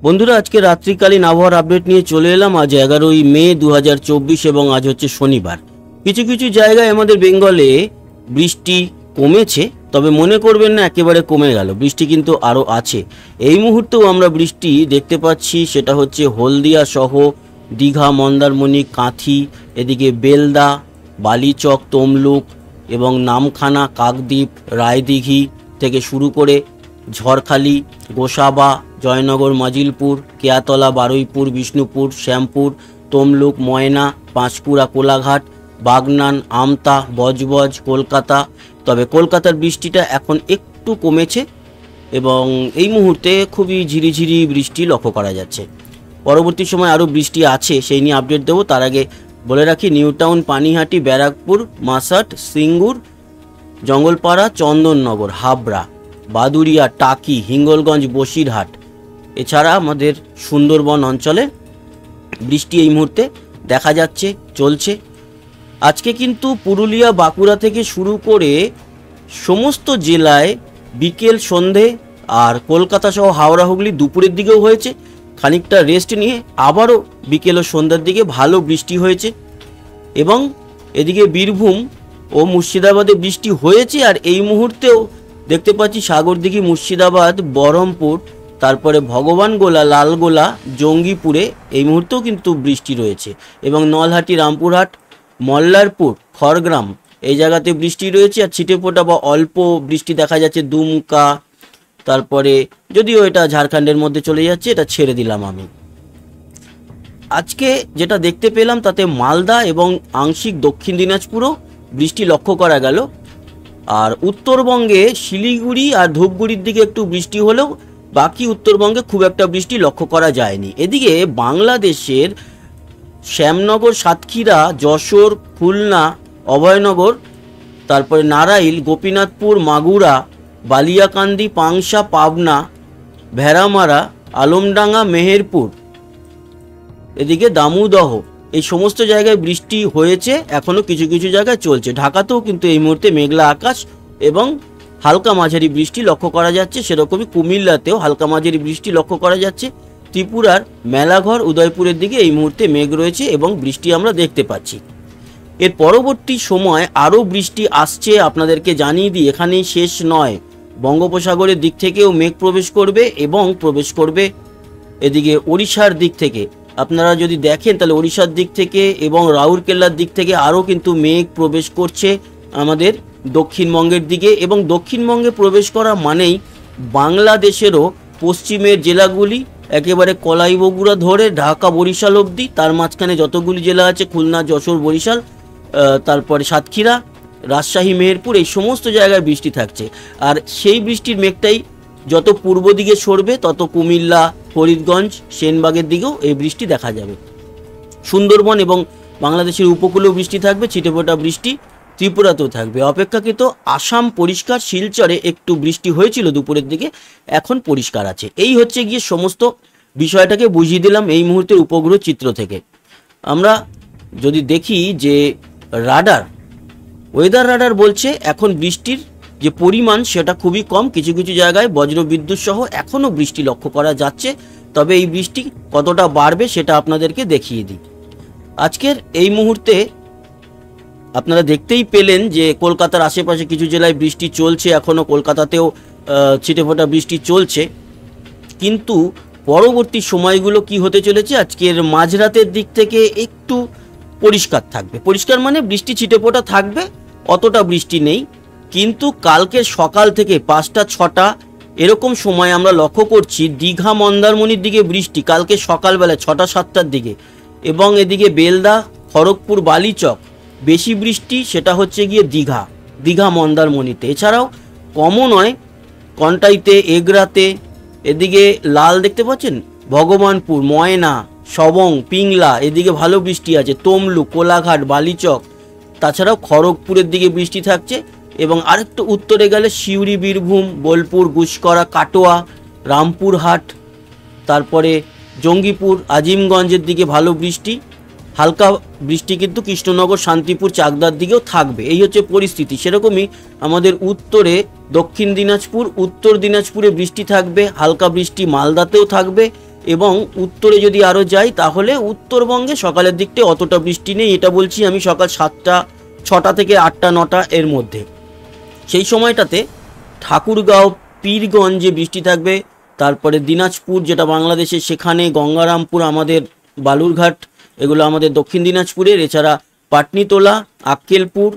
বন্ধুরা, আজকে রাত্রিকালীন আবহাওয়ার আপডেট নিয়ে চলে এলাম। আজ 11ই মে 2024 এবং আজ হচ্ছে শনিবার। কিছু কিছু জায়গায় আমাদের বেঙ্গলে বৃষ্টি কমেছে, তবে মনে করবেন না একেবারে কমে গেল, বৃষ্টি কিন্তু আরও আছে। এই মুহূর্তেও আমরা বৃষ্টি দেখতে পাচ্ছি, সেটা হচ্ছে হলদিয়া সহ দীঘা, মন্দারমণি, কাঁথি, এদিকে বেলদা, বালিচক, তমলুক এবং নামখানা, কাকদ্বীপ, রায়দিঘি থেকে শুরু করে ঝড়খালি, গোসাবা, জয়নগর, মাজিলপুর, কেয়াতলা, বারুইপুর, বিষ্ণুপুর, শ্যামপুর, তমলুক, ময়না, পাঁশকুড়া, কোলাঘাট, বাগনান, আমতা, বজবজ, কলকাতা। তবে কলকাতার বৃষ্টিটা এখন একটু কমেছে এবং এই মুহূর্তে খুবই ঝিরিঝিরি বৃষ্টি লক্ষ্য করা যাচ্ছে। পরবর্তী সময় আরও বৃষ্টি আছে, সেই নিয়ে আপডেট দেবো। তার আগে বলে রাখি, নিউটাউন, পানিহাটি, ব্যারাকপুর, মাসাট, সিঙ্গুর, জঙ্গলপাড়া, চন্দননগর, হাবড়া, বাদুরিয়া, টাকি, হিঙ্গলগঞ্জ, বসিরহাট, এছাড়া আমাদের সুন্দরবন অঞ্চলে বৃষ্টি এই মুহূর্তে দেখা যাচ্ছে, চলছে। আজকে কিন্তু পুরুলিয়া, বাঁকুড়া থেকে শুরু করে সমস্ত জেলায় বিকেল, সন্ধে আর কলকাতা সহ হাওড়া, হুগলি দুপুরের দিকেও হয়েছে। খানিকটা রেস্ট নিয়ে আবারও বিকেল ও সন্ধ্যার দিকে ভালো বৃষ্টি হয়েছে এবং এদিকে বীরভূম ও মুর্শিদাবাদে বৃষ্টি হয়েছে। আর এই মুহূর্তেও দেখতে পাচ্ছি সাগরদিঘি, মুর্শিদাবাদ, বহরমপুর, তারপরে ভগবানগোলা, লালগোলা, জঙ্গিপুরে এই মুহূর্তেও কিন্তু বৃষ্টি রয়েছে এবং নলহাটি, রামপুরহাট, মল্লারপুর, খড়গ্রাম এই জায়গাতে বৃষ্টি রয়েছে। আর ছিটেফোঁটা বা অল্প বৃষ্টি দেখা যাচ্ছে দুমকা, তারপরে যদিও এটা ঝাড়খণ্ডের মধ্যে চলে যাচ্ছে, এটা ছেড়ে দিলাম আমি। আজকে যেটা দেখতে পেলাম তাতে মালদা এবং আংশিক দক্ষিণ দিনাজপুরও বৃষ্টি লক্ষ্য করা গেল। আর উত্তরবঙ্গে শিলিগুড়ি আর ধূপগুড়ির দিকে একটু বৃষ্টি হলেও বাকি উত্তরবঙ্গে খুব একটা বৃষ্টি লক্ষ্য করা যায়নি। এদিকে বাংলাদেশের শ্যামনগর, সাতক্ষীরা, যশোর, খুলনা, অভয়নগর, তারপরে নারাইল, গোপীনাথপুর, মাগুরা, বালিয়াকান্দি, পাংশা, পাবনা, ভেড়ামারা, আলমডাঙ্গা, মেহেরপুর, এদিকে দামুদহ, এই সমস্ত জায়গায় বৃষ্টি হয়েছে, এখনও কিছু কিছু জায়গায় চলছে। ঢাকাতেও কিন্তু এই মুহূর্তে মেঘলা আকাশ এবং হালকা মাঝারি বৃষ্টি লক্ষ্য করা যাচ্ছে। সেরকমই কুমিল্লাতেও হালকা মাঝারি বৃষ্টি লক্ষ্য করা যাচ্ছে। ত্রিপুরার মেলাঘর, উদয়পুরের দিকে এই মুহূর্তে মেঘ রয়েছে এবং বৃষ্টি আমরা দেখতে পাচ্ছি। এর পরবর্তী সময় আরও বৃষ্টি আসছে, আপনাদেরকে জানিয়ে দিই, এখানেই শেষ নয়। বঙ্গোপসাগরের দিক থেকেও মেঘ প্রবেশ করবে এবং প্রবেশ করবে এদিকে ওড়িশার দিক থেকে। আপনারা যদি দেখেন তাহলে ওড়িশার দিক থেকে এবং রাউরকেল্লার দিক থেকে আরও কিন্তু মেঘ প্রবেশ করছে আমাদের দক্ষিণবঙ্গের দিকে। এবং দক্ষিণবঙ্গে প্রবেশ করা মানেই বাংলাদেশেরও পশ্চিমের জেলাগুলি একেবারে কলাই বগুড়া ধরে ঢাকা, বরিশাল অবধি, তার মাঝখানে যতগুলি জেলা আছে খুলনা, যশোর, বরিশাল, তারপরে সাতক্ষীরা, রাজশাহী, মেহেরপুর, এই সমস্ত জায়গায় বৃষ্টি থাকছে। আর সেই বৃষ্টির মেঘটাই যত পূর্ব দিকে সরবে তত কুমিল্লা, ফরিদগঞ্জ, সেনবাগের দিকেও এই বৃষ্টি দেখা যাবে। সুন্দরবন এবং বাংলাদেশের উপকূলেও বৃষ্টি থাকবে, ছিটেফোঁটা বৃষ্টি ত্রিপুরাতেও থাকবে। অপেক্ষাকৃত আসাম পরিষ্কার, শিলচরে একটু বৃষ্টি হয়েছিল দুপুরের দিকে, এখন পরিষ্কার আছে। এই হচ্ছে গিয়ে সমস্ত বিষয়টাকে বুঝিয়ে দিলাম এই মুহূর্তের উপগ্রহ চিত্র থেকে। আমরা যদি দেখি যে রাডার, ওয়েদার রাডার বলছে এখন বৃষ্টির যে পরিমাণ সেটা খুবই কম, কিছু কিছু জায়গায় বজ্রবিদ্যুৎ সহ এখনও বৃষ্টি লক্ষ্য করা যাচ্ছে। তবে এই বৃষ্টি কতটা বাড়বে সেটা আপনাদেরকে দেখিয়ে দিই। আজকের এই মুহূর্তে আপনারা দেখতেই পেলেন যে কলকাতার আশেপাশে কিছু জেলায় বৃষ্টি চলছে, এখনও কলকাতাতেও ছিটেফোঁটা বৃষ্টি চলছে। কিন্তু পরবর্তী সময়গুলো কি হতে চলেছে, আজকের মাঝরাতের দিক থেকে একটু পরিষ্কার থাকবে। পরিষ্কার মানে বৃষ্টি ছিটেফোঁটা থাকবে, অতটা বৃষ্টি নেই। কিন্তু কালকে সকাল থেকে 5টা 6টা এরকম সময় আমরা লক্ষ্য করছি দীঘা, মন্দারমণির দিকে বৃষ্টি কালকে সকালবেলা 6টা 7টার দিকে। এবং এদিকে বেলদা, খড়গপুর, বালিচক বেশি বৃষ্টি, সেটা হচ্ছে গিয়ে দীঘা, মন্দারমণিতে। এছাড়াও কমও নয়, কন্টাইতে, এগরাতে, এদিকে লাল দেখতে পাচ্ছেন, ভগবানপুর, ময়না, সবং, পিংলা, এদিকে ভালো বৃষ্টি আছে। তমলুক, কোলাঘাট, বালিচক, তাছাড়াও খড়গপুরের দিকে বৃষ্টি থাকছে। এবং আরেকটু উত্তরে গেলে সিউড়ি, বীরভূম, বোলপুর, গুসকরা, কাটোয়া, রামপুরহাট, তারপরে জঙ্গিপুর, আজিমগঞ্জের দিকে ভালো বৃষ্টি। হালকা বৃষ্টি কিন্তু কৃষ্ণনগর, শান্তিপুর, চাকদার দিকেও থাকবে। এই হচ্ছে পরিস্থিতি। সেরকমই আমাদের উত্তরে দক্ষিণ দিনাজপুর, উত্তর দিনাজপুরে বৃষ্টি থাকবে, হালকা বৃষ্টি মালদাতেও থাকবে এবং উত্তরে যদি আরও যাই তাহলে উত্তরবঙ্গে সকালের দিকটা অতটা বৃষ্টি নেই। এটা বলছি আমি সকাল 6টা থেকে 8টা 9টা এর মধ্যে। সেই সময়টাতে ঠাকুরগাঁও পীরগঞ্জে বৃষ্টি থাকবে। তারপরে দিনাজপুর যেটা বাংলাদেশে, সেখানে গঙ্গারামপুর, আমাদের বালুরঘাট, এগুলো আমাদের দক্ষিণ দিনাজপুরের। এছাড়া পাটনিতোলা, আক্কেলপুর,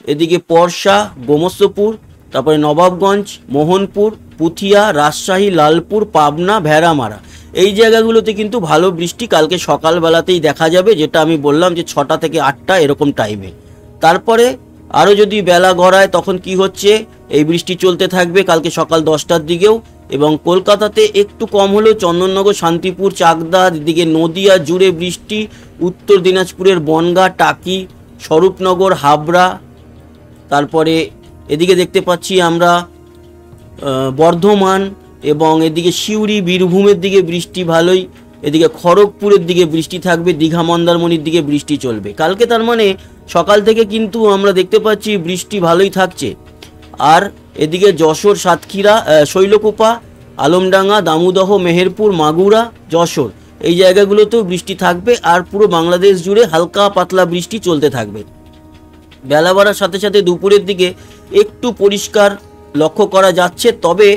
এদিকে পরশা, গোমস্তপুর, তারপরে নবাবগঞ্জ, মোহনপুর, পুথিয়া, রাজশাহী, লালপুর, পাবনা, ভেড়ামারা, এই জায়গাগুলোতে কিন্তু ভালো বৃষ্টি কালকে সকালবেলাতেই দেখা যাবে, যেটা আমি বললাম যে 6টা থেকে 8টা এরকম টাইমে। তারপরে আরও যদি বেলা গড়ায় তখন কি হচ্ছে, এই বৃষ্টি চলতে থাকবে কালকে সকাল 10টার দিকেও। এবং কলকাতাতে একটু কম হলেও চন্দননগর, শান্তিপুর, চাকদা, এদিকে নদিয়া জুড়ে বৃষ্টি, উত্তর দিনাজপুরের বনগাঁ, টাকি, স্বরূপনগর, হাবড়া, তারপরে এদিকে দেখতে পাচ্ছি আমরা বর্ধমান এবং এদিকে সিউড়ি, বীরভূমের দিকে বৃষ্টি ভালোই। এদিকে খড়গপুরের দিকে বৃষ্টি থাকবে, দীঘা, মন্দারমণির দিকে বৃষ্টি চলবে কালকে। তার মানে সকাল থেকে কিন্তু আমরা দেখতে পাচ্ছি বৃষ্টি ভালোই থাকছে। আর এদিকে যশোর, সাতক্ষীরা, শৈলকুপা, আলমডাঙ্গা, দামোদহ, মেহেরপুর, মাগুরা, যশোর, এই জায়গাগুলোতেও বৃষ্টি থাকবে। আর পুরো বাংলাদেশ জুড়ে হালকা পাতলা বৃষ্টি চলতে থাকবে। বেলা বাড়ার সাথে সাথে দুপুরের দিকে একটু পরিষ্কার লক্ষ্য করা যাচ্ছে, তবে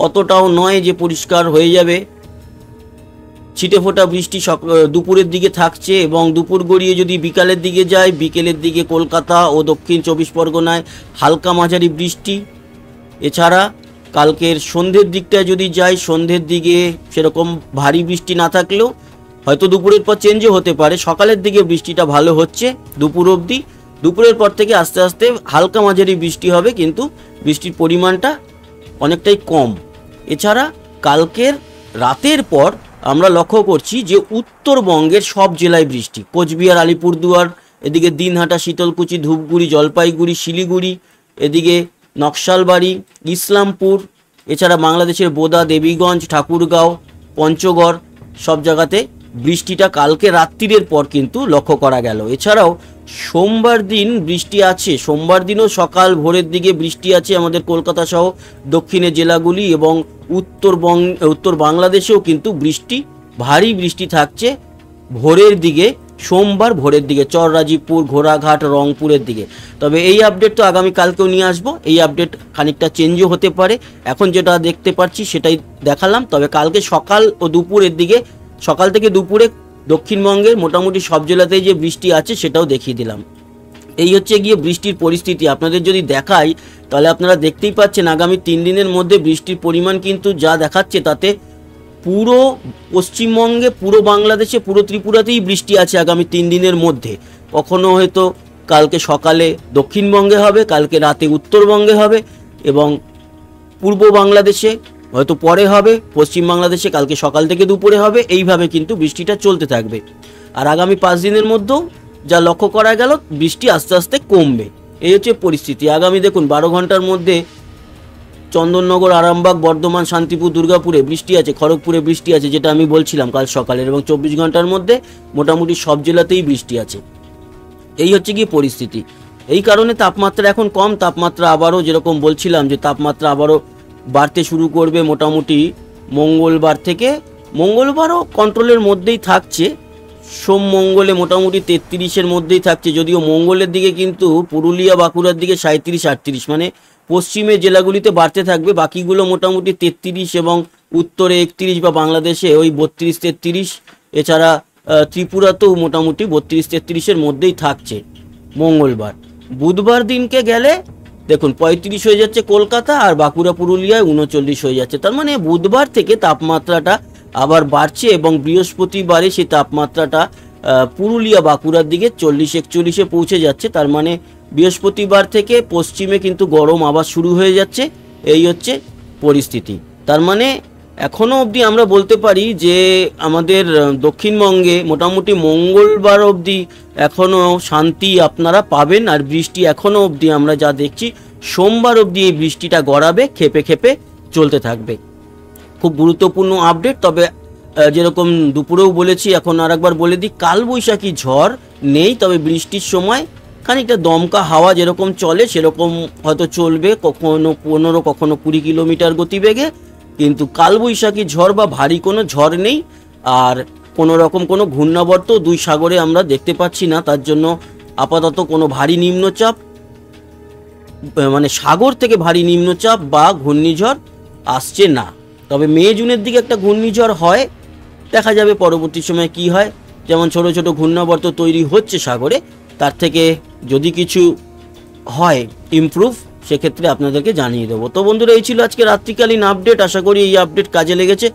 অতটাও নয় যে পরিষ্কার হয়ে যাবে। ছিটেফোঁটা বৃষ্টি দুপুরের দিকে থাকছে এবং দুপুর গড়িয়ে যদি বিকালের দিকে যায়, বিকেলের দিকে কলকাতা ও দক্ষিণ 24 পরগনায় হালকা মাঝারি বৃষ্টি। এছাড়া কালকের সন্ধ্যের দিকটায় যদি যাই, সন্ধ্যের দিকে সেরকম ভারী বৃষ্টি না থাকলেও হয়তো দুপুরের পর চেঞ্জও হতে পারে। সকালের দিকে বৃষ্টিটা ভালো হচ্ছে দুপুর অবধি। দুপুরের পর থেকে আস্তে আস্তে হালকা মাঝারি বৃষ্টি হবে, কিন্তু বৃষ্টির পরিমাণটা অনেকটাই কম। এছাড়া কালকের রাতের পর আমরা লক্ষ্য করছি যে উত্তরবঙ্গের সব জেলায় বৃষ্টি। কোচবিহার, আলিপুরদুয়ার, এদিকে দিনহাটা, শীতলকুচি, ধূপগুড়ি, জলপাইগুড়ি, শিলিগুড়ি, এদিকে নকশালবাড়ি, ইসলামপুর, এছাড়া বাংলাদেশের বোদা, দেবীগঞ্জ, ঠাকুরগাঁও, পঞ্চগড়, সব জায়গাতে বৃষ্টিটা কালকে রাত্রির পর কিন্তু লক্ষ্য করা গেল। এছাড়াও সোমবার দিন বৃষ্টি আছে, সোমবার দিনও সকাল ভোরের দিকে বৃষ্টি আছে আমাদের কলকাতা সহ দক্ষিণের জেলাগুলি, এবং উত্তর বাংলাদেশেও কিন্তু বৃষ্টি, ভারী বৃষ্টি থাকছে ভোরের দিকে, সোমবার ভোরের দিকে চররাজীবপুর, ঘোড়াঘাট, রংপুরের দিকে। তবে এই আপডেট তো আগামীকালকেও নিয়ে আসবো, এই আপডেট খানিকটা চেঞ্জও হতে পারে। এখন যেটা দেখতে পাচ্ছি সেটাই দেখালাম। তবে কালকে সকাল ও দুপুরের দিকে, সকাল থেকে দুপুরে দক্ষিণবঙ্গের মোটামুটি সব জেলাতেই যে বৃষ্টি আছে সেটাও দেখিয়ে দিলাম। এই হচ্ছে গিয়ে বৃষ্টির পরিস্থিতি। আপনাদের যদি দেখাই তাহলে আপনারা দেখতেই পাচ্ছেন আগামী 3 দিনের মধ্যে বৃষ্টির পরিমাণ কিন্তু যা দেখাচ্ছে তাতে পুরো পশ্চিমবঙ্গে, পুরো বাংলাদেশে, পুরো ত্রিপুরাতেই বৃষ্টি আছে আগামী 3 দিনের মধ্যে। কখনো হয়তো কালকে সকালে দক্ষিণবঙ্গে হবে, কালকে রাতে উত্তরবঙ্গে হবে, এবং পূর্ব বাংলাদেশে হয়তো পরে হবে, পশ্চিম বাংলাদেশে কালকে সকাল থেকে দুপুরে হবে। এইভাবে কিন্তু বৃষ্টিটা চলতে থাকবে। আর আগামী 5 দিনের মধ্যেও যা লক্ষ্য করা গেল, বৃষ্টি আস্তে আস্তে কমবে। এই হচ্ছে পরিস্থিতি। আগামী দেখুন 12 ঘন্টার মধ্যে চন্দননগর, আরামবাগ, বর্ধমান, শান্তিপুর, দুর্গাপুরে বৃষ্টি আছে, খড়গপুরে বৃষ্টি আছে, যেটা আমি বলছিলাম কাল সকালের, এবং 24 ঘন্টার মধ্যে মোটামুটি সব জেলাতেই বৃষ্টি আছে। এই হচ্ছে কি পরিস্থিতি। এই কারণে তাপমাত্রা এখন কম। তাপমাত্রা আবারও যেরকম বলছিলাম যে তাপমাত্রা আবারও বাড়তে শুরু করবে মোটামুটি মঙ্গলবার থেকে। মঙ্গলবারও কন্ট্রোলের মধ্যেই থাকছে, সোম মঙ্গলে মোটামুটি 33-এর মধ্যেই থাকছে। যদিও মঙ্গলের দিকে কিন্তু পুরুলিয়া, বাঁকুড়ার দিকে 37-38, মানে পশ্চিমের জেলাগুলিতে বাড়তে থাকবে। বাকিগুলো মোটামুটি 33, এবং উত্তরে 31 বা বাংলাদেশে ওই 32-33। এছাড়া ত্রিপুরাতেও মোটামুটি 32-33-এর মধ্যেই থাকছে মঙ্গলবার। বুধবার দিনকে গেলে দেখুন 35 হয়ে যাচ্ছে কলকাতা, আর বাঁকুড়া, পুরুলিয়ায় 39 হয়ে যাচ্ছে। তার মানে বুধবার থেকে তাপমাত্রাটা আবার বাড়ছে, এবং বৃহস্পতিবারে সেই তাপমাত্রাটা পুরুলিয়া, বাঁকুড়ার দিকে 40-41-এ পৌঁছে যাচ্ছে। তার মানে বৃহস্পতিবার থেকে পশ্চিমে কিন্তু গরম আবার শুরু হয়ে যাচ্ছে। এই হচ্ছে পরিস্থিতি। তার মানে এখনও অবধি আমরা বলতে পারি যে আমাদের দক্ষিণবঙ্গে মোটামুটি মঙ্গলবার অবধি এখনও শান্তি আপনারা পাবেন। আর বৃষ্টি এখনও অবধি আমরা যা দেখছি সোমবার অবধি এই বৃষ্টিটা গড়াবে, খেপে খেপে চলতে থাকবে। খুব গুরুত্বপূর্ণ আপডেট। তবে যেরকম দুপুরেও বলেছি, এখন আর একবার বলে দিই, কালবৈশাখী ঝড় নেই, তবে বৃষ্টির সময় খানিকটা দমকা হাওয়া যেরকম চলে সেরকম হয়তো চলবে, কখনো 15, কখনো 20 কিলোমিটার গতিবেগে। কিন্তু কালবৈশাখী ঝড় বা ভারী কোনো ঝড় নেই। আর কোনো রকম কোনো ঘূর্ণাবর্ত দুই সাগরে আমরা দেখতে পাচ্ছি না। তার জন্য আপাতত কোনো ভারী নিম্নচাপ, মানে সাগর থেকে ভারী নিম্নচাপ বা ঘূর্ণিঝড় আসছে না। তবে মে জুনের দিকে একটা ঘূর্ণিঝড় হয়, দেখা যাবে পরবর্তী সময় কি হয়। যেমন ছোট ছোট ঘূর্ণাবর্ত তৈরি হচ্ছে সাগরে, তার থেকে যদি কিছু হয় ইমপ্রুভ, সেক্ষেত্রে আপনাদেরকে জানিয়ে দেবো। তো বন্ধুরা, এই ছিল আজকে রাত্রিকালীন আপডেট। আশা করি এই আপডেট কাজে লেগেছে।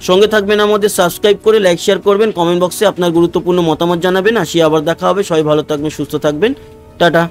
সঙ্গে থাকবেন আমাদের, সাবস্ক্রাইব করে লাইক শেয়ার করবেন, কমেন্ট বক্সে আপনার গুরুত্বপূর্ণ মতামত জানাবেন। আসি আবার দেখা হবে। সবাই ভালো থাকবেন, সুস্থ থাকবেন, টাটা।